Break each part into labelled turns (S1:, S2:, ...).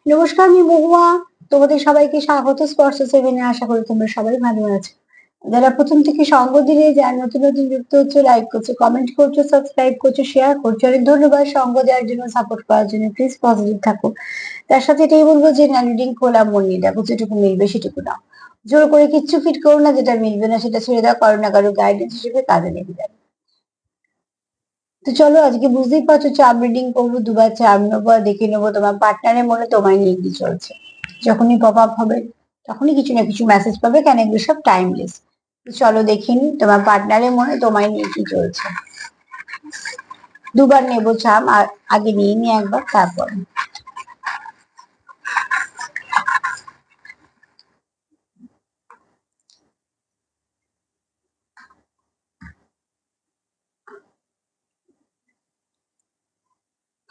S1: নমস্কার, আমি মহুয়া। তোমাদের সবাইকে স্বাগত স্পর্শ সেভেনে। আশা করি তোমরা সবাই ভালো আছো। যারা প্রথম থেকে সঙ্গ দিলে, যারা নতুন নতুন যুক্ত হচ্ছে, লাইক করছো, কমেন্ট করছো, সাবস্ক্রাইব করছো, শেয়ার করছো, অনেক ধন্যবাদ সঙ্গ দেওয়ার জন্য, সাপোর্ট করার জন্য। প্লিজ পজিটিভ থাকো। তার সাথে এটাই বলবো যে না, রিডিং খোলা মন নিয়ে দেখো, যেটুকু মিলবে সেটুকু নাও। জোর করে কিচ্ছু ফিট করো না, যেটা মিলবে না সেটা ছেড়ে দাও, কারো না কারো গাইডেন্স হিসেবে কাজে লেগে যাবে। তো চলো, আজকে বুঝতেই পারছো চার্ম রিডিং করবো, দুবার চার্ম নেবো আর দেখে নেবো তোমার পার্টনারের মনে তোমায় নিয়ে কি চলছে। যখনই পপ আপ হবে তখনই কিছু না কিছু মেসেজ পাবে, কেন এগুলো সব টাইমলেস। তো চলো দেখিনি তোমার পার্টনারের মনে তোমায় নিয়ে কি চলছে। দুবার নেবো চার্ম, আর আগে নিয়ে নি একবার, তারপরে।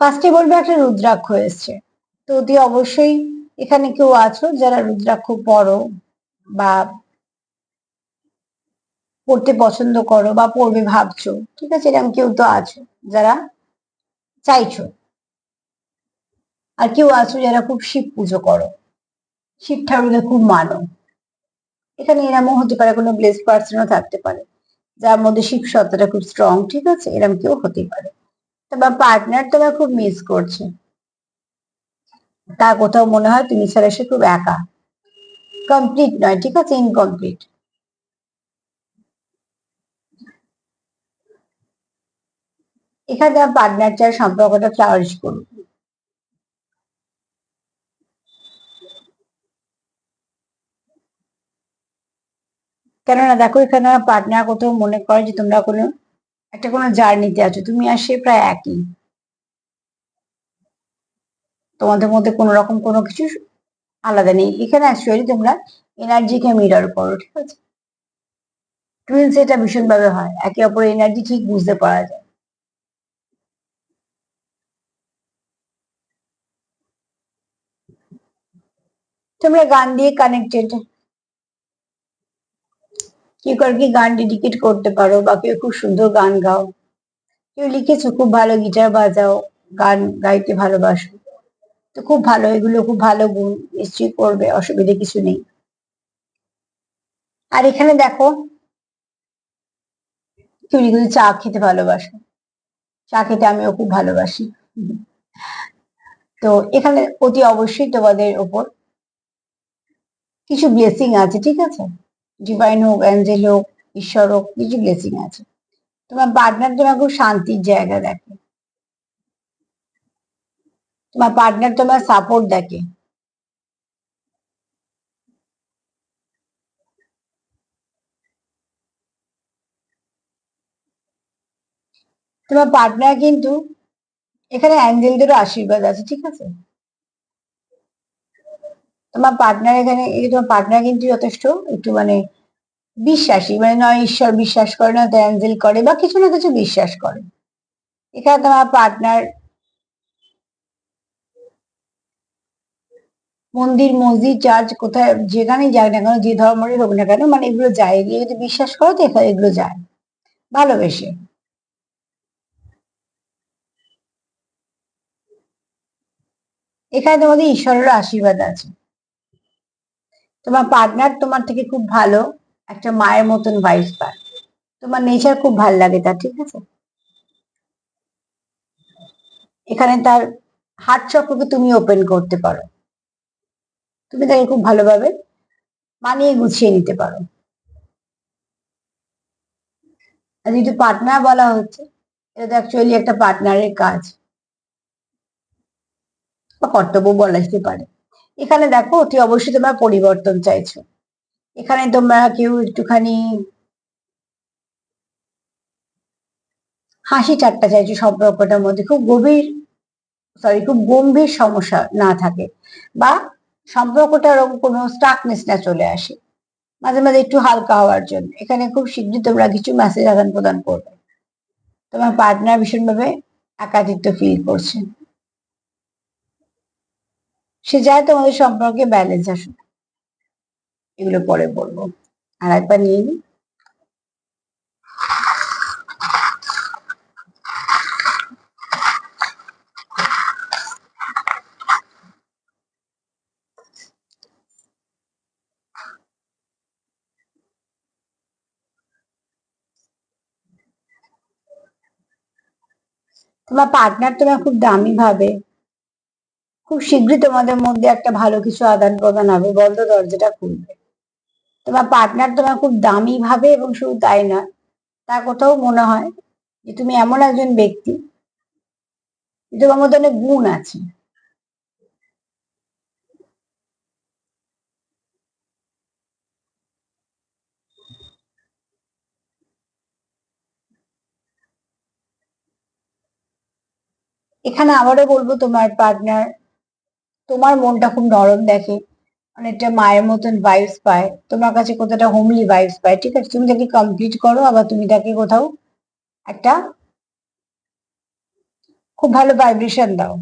S1: ফার্স্টে বলবে একটা রুদ্রাক্ষ এসছে। তো অতি অবশ্যই এখানে কেউ আছো যারা রুদ্রাক্ষ পড়ো বা পড়তে পছন্দ করো বা পড়বে ভাবছো, ঠিক আছে, এরকম কেউ তো আছো যারা চাইছো। আর কেউ আছো যারা খুব শিব পুজো করো, শিব ঠাকুরকে খুব মানো। এখানে এরমও হতে পারে, কোনো ব্লেসড পার্সনও থাকতে পারে যার মধ্যে শিব সত্তাটা খুব স্ট্রং, ঠিক আছে, এরকম কেউ হতে পারে। তোমার পার্টনার তোমার খুব মিস করছে, তার কোথাও মনে হয় তুমি ছাড়া সে খুব একা, কমপ্লিট নয়, ঠিক আছে, ইনকমপ্লিট। এখানে তোমার পার্টনার চার সম্পর্কটা ফ্লারিশ করুন। কেননা দেখো, এখানে আমার পার্টনার কোথাও মনে করে যে তোমরা কোনো একটা কোনো জার্নিতে আছো, তুমি আর সে প্রায় একই। তোমাদের মধ্যে কোনো রকম কোনো কিছু আলাদা নেই। এখানে অ্যাকচুয়ালি তোমরা এনার্জিকে মিরর করো, ঠিক আছে। টুইন্স এটা ভীষণ ভাবে হয়, একে অপরের এনার্জি ঠিক বুঝতে পারা যায়। তোমরা গান দিয়ে কানেক্টেড, কেউ কাউকে গান ডেডিকেট করতে পারো, বা কেউ খুব সুন্দর গান গাও, কেউ লিখেছো খুব ভালো গিটার বাজাও, গান গাইতে ভালোবাসো। তো খুব ভালো, এগুলো খুব ভালো গুণ, নিশ্চয়ই করবে, অসুবিধে কিছু নেই। আর এখানে দেখো, কেউ লিখেছো চা খেতে ভালোবাসো, চা খেতে আমিও খুব ভালোবাসি। তো এখানে অতি অবশ্যই তোমাদের ওপর কিছু ব্লেসিং আছে, ঠিক আছে, ডিভাইন হোক, অ্যাঞ্জেল হোক, ঈশ্বর হোক, কিছু ব্লেসিং আছে। তোমার পার্টনার তোমার খুব শান্তির জায়গা দেখে, তোমার পার্টনার তোমার সাপোর্ট দেখে। তোমার পার্টনার কিন্তু এখানে অ্যাঞ্জেলদেরও আশীর্বাদ আছে, ঠিক আছে। তোমার পার্টনার এখানে, এই যে তোমার পার্টনার কিন্তু যথেষ্ট একটু মানে বিশ্বাসী, মানে নয় ঈশ্বর বিশ্বাস করে, না তো অ্যাঞ্জেল করে, বা কিছু না কিছু বিশ্বাস করে। এখানে তোমার পার্টনার মন্দির, মসজিদ, চার্চ, কোথায় যেখানেই যায় না কেন, যে ধর্মেরই হোক না কেন, মানে এগুলো যায়, এগুলো যদি বিশ্বাস করো তো এখানে এগুলো যায় ভালোবেসে। এখানে তোমাদের ঈশ্বরের আশীর্বাদ আছে। তোমার পার্টনার তোমার থেকে খুব ভালো একটা মায়ের মতন ভাইবস পায়, তোমার নেচার খুব ভালো লাগে তার, ঠিক আছে। এখানে তার হার্ট চক্রকে তুমি ওপেন করতে পারো, তুমি তাকে খুব ভালোভাবে মানিয়ে গুছিয়ে নিতে পারো। আর যেহেতু পার্টনার বলা হচ্ছে, এটা তো অ্যাকচুয়ালি একটা পার্টনারের কাজ বা কর্তব্য বলা যেতে পারে। এখানে দেখো, অতি অবশ্যই তোমরা পরিবর্তন চাইছো। এখানে তোমরা কেউ একটুখানি হাসি ঠাট্টা চাইছো, সম্পর্কটার মধ্যে খুব গভীর, সরি, খুব গম্ভীর সমস্যা না থাকে, বা সম্পর্কটা ওরকম কোনো স্টাকনেস না চলে আসে, মাঝে মাঝে একটু হালকা হওয়ার জন্য। এখানে খুব শীঘ্রই তোমরা কিছু মেসেজ আদান প্রদান করবে। তোমার পার্টনার ভীষণভাবে একাকিত্ব ফিল করছে, সে চায় তোমাদের সম্পর্কে ব্যালেন্স আসুক। এগুলো পরে বলবো, আর একবার নিয়ে নি। তোমার পার্টনার তোমার খুব দামি ভাবে, খুব শীঘ্রই তোমাদের মধ্যে একটা ভালো কিছু আদান প্রদান হবে, বন্ধ দরজাটা খুলবে। তোমার পার্টনার তোমার খুব দামি ভাবে এবং শুধু তাই নয়, তার কোথাও মনে হয় যে তুমি এমন একজন ব্যক্তি যে তোমার মধ্যে অনেক গুণ আছে। এখানে আবারও বলবো, তোমার পার্টনার তোমার মনটা খুব নরম দেখে, অনেকটা মায়ের মতন ভাইবস পায়, তোমার কাছে কোথাটা হোমলি ভাইবস পায়। ঠিক আছে, তুমি তাকে কমপ্লিট করো, আবার তুমি তাকে কোথাও একটা খুব ভালো ভাইব্রেশন দাও।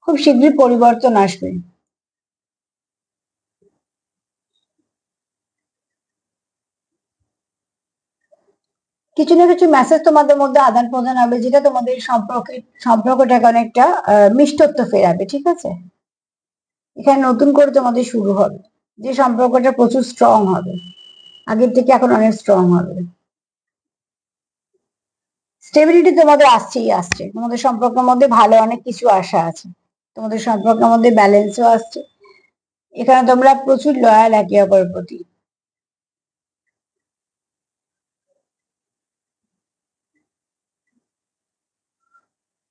S1: খুব শীঘ্রই পরিবর্তন আসবে। কিছু না কিছু মেসেজ তোমাদের মধ্যে আদান প্রদান হবে, যেটা তোমাদের সম্পর্কটাকে অনেকটা মিষ্টত্ব ফেরাবে। ঠিক আছে, এখানে নতুন করে তোমাদের শুরু হবে, যে সম্পর্কটা প্রচুর স্ট্রং হবে, আগের থেকে এখন অনেক স্ট্রং হবে। স্টেবিলিটি তোমাদের আসছেই আসছে, তোমাদের সম্পর্কের মধ্যে ভালো অনেক কিছু আশা আছে, তোমাদের সম্পর্কের মধ্যে ব্যালেন্সও আসছে। এখানে তোমরা প্রচুর লয়াল একে অপরের প্রতি।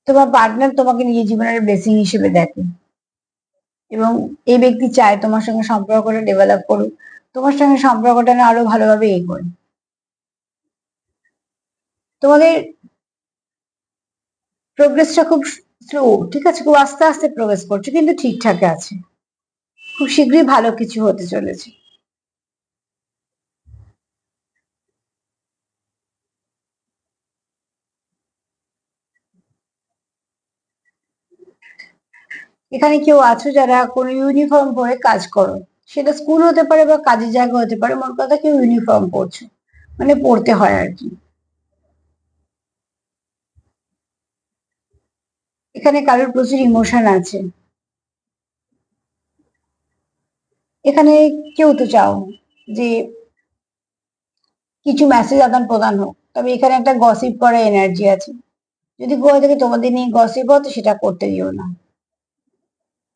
S1: তোমার পার্টনার তোমাকে নিজের জীবনের ব্লেসিং হিসেবে দেখে, এবং এই ব্যক্তি চায় তোমার সঙ্গে সম্পর্কটা ডেভেলপ করুক, তোমার সঙ্গে সম্পর্কটা না আরো ভালোভাবে এগোয়। তোমাদের প্রোগ্রেসটা খুব স্লো, ঠিক আছে, খুব আস্তে আস্তে প্রোগ্রেস করছে, কিন্তু ঠিকঠাক আছে। খুব শীঘ্রই ভালো কিছু হতে চলেছে। এখানে কেউ আছো যারা কোনো ইউনিফর্ম পরে কাজ করো, সেটা স্কুল হতে পারে বা কাজের জায়গা হতে পারে, মোট কথা কেউ ইউনিফর্ম পরছো, মানে পড়তে হয় আর কি। এখানে কারোর প্রচুর ইমোশন আছে। এখানে কেউ তো চাও যে কিছু মেসেজ আদান প্রদান হোক, তবে এখানে একটা গসিপ করার এনার্জি আছে। যদি কোথা থেকে তোমাদের নিয়ে গসিপ হয় তো সেটা করতে দিও না।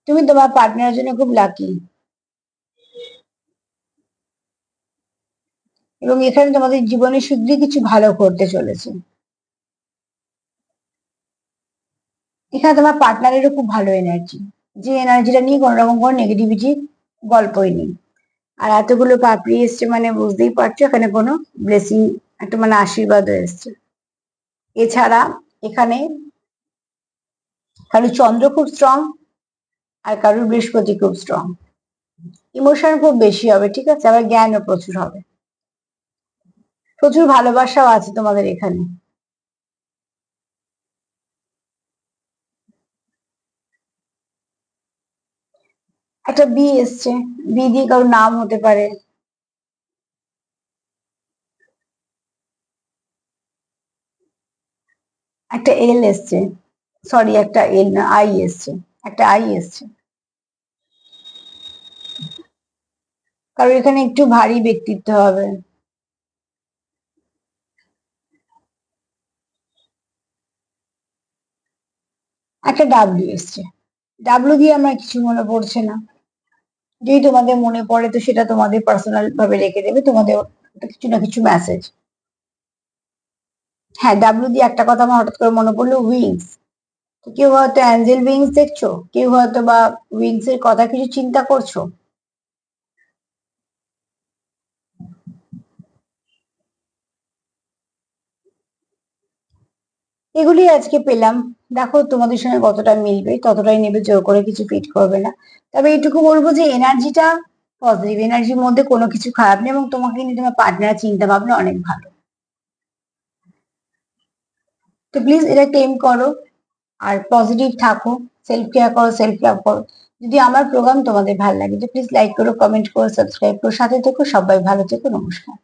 S1: তুমি তোমার পার্টনারের জন্য খুব লাকি, এবং এখানে তোমাদের জীবনে শীঘ্রই কিছু ভালো ঘটতে চলেছে। এখানে তোমার পার্টনারেরও খুব ভালো এনার্জি, যে এনার্জিটা নিয়ে কোনো রকম কোনো নেগেটিভিটি গল্পই নেই। আর এতগুলো পাপড়ি এসছে মানে বুঝতেই পারছো এখানে কোনো ব্লেসিং, একটা মানে আশীর্বাদও এসছে। এছাড়া এখানে কারোর চন্দ্র খুব স্ট্রং, আর কারোর বৃহস্পতি খুব স্ট্রং। ইমোশন খুব বেশি হবে, ঠিক আছে, আবার জ্ঞানও প্রচুর হবে। প্রচুর ভালোবাসাও আছে তোমাদের এখানে। একটা বি এসছে, বি দিয়ে কারোর নাম হতে পারে। একটা এল এসছে, সরি একটা এল না, আই এসছে, একটা আই এসছে। কারণ এখানে একটু ভারী ব্যক্তিত্ব হবে। একটা ডাব্লিউ এসছে, ডাব্লিউ দিয়ে আমার কিছু মনে পড়ছে না। যদি তোমাদের মনে পড়ে তো সেটা তোমাদের পার্সোনাল ভাবে রেখে দেবে, তোমাদের কিছু না কিছু মেসেজ। হ্যাঁ, ডাব্লিউ দিয়ে একটা কথা আমার হঠাৎ করে মনে পড়লো, উইংস। তো কেউ হয়তো অ্যাঞ্জেল উইংস দেখছো, কেউ হয়তো বা উইংস এর কথা কিছু চিন্তা করছো। এগুলি আজকে পেলাম। দেখো তোমাদের সঙ্গে কতটা মিলবে, ততটাই নেবে, জোর করে কিছু ফিট করবে না। তবে এইটুকু বলবো যে এনার্জিটা পজিটিভ, এনার্জির মধ্যে কোনো কিছু খারাপ নেই, এবং তোমাকে নিয়ে তোমার পার্টনার চিন্তা ভাবনা অনেক ভালো। তো প্লিজ এটা ক্লেম করো, আর পজিটিভ থাকো, সেলফ কেয়ার করো, সেলফ লাভ করো। যদি আমার প্রোগ্রাম তোমাদের ভালো লাগে তো প্লিজ লাইক করো, কমেন্ট করো, সাবস্ক্রাইব করো, সাথে থেকো। সবাই ভালো থেকো, নমস্কার।